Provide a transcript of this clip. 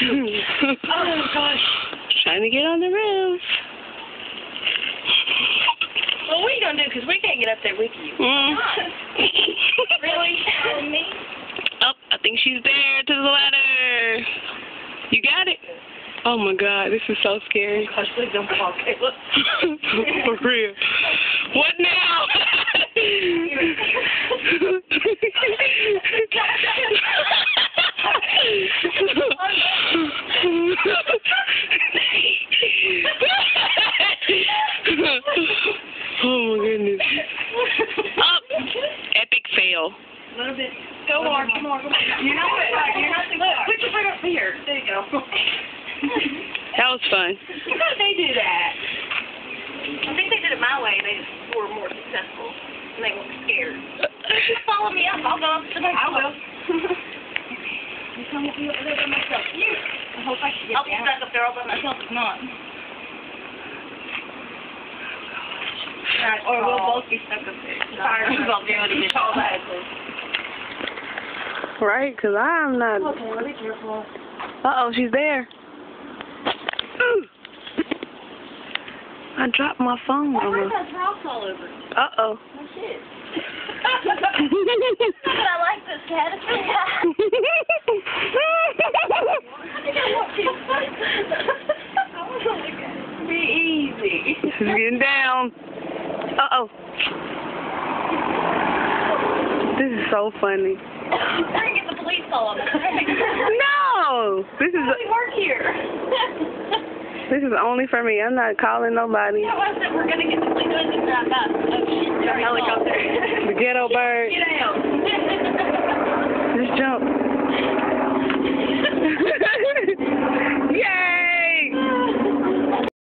Oh gosh. Trying to get on the roof. Well, what are you gonna do? Because we can't get up there with you. Really? Me? Oh, I think she's there to the ladder. You got it? Oh my God, this is so scary. Gosh, please don't fall, Kayla. For real. What now? Oh my goodness. Up. Epic fail. A little bit. Go more, come on, come on. You're not too close. Put your foot up here. There you go. That was fun. How did they do that? I think they did it my way. They just were more successful. And they weren't scared. Just follow me up. I'll go up to the next one. I will. You come with me up there by myself. I hope I can get I'll be stuck up there all by myself if not. Or we'll both be stuck up there. Sorry, we won't be able to get all that. Right, because I'm not... Okay, let me be careful. Uh-oh, she's there. Ooh. I dropped my phone on her. Why are rocks all over? Uh-oh. Oh, shit. I like this cat. I think I want to. I want to look at it. Be easy. She's getting down. Uh-oh. This is so funny. We're going to get the police call on us. No! This is... We work here. This is only for me. I'm not calling nobody. Yeah, I said we're going to get the police on us. Oh, shit. Helicopter. The ghetto bird. Get out. Just jump.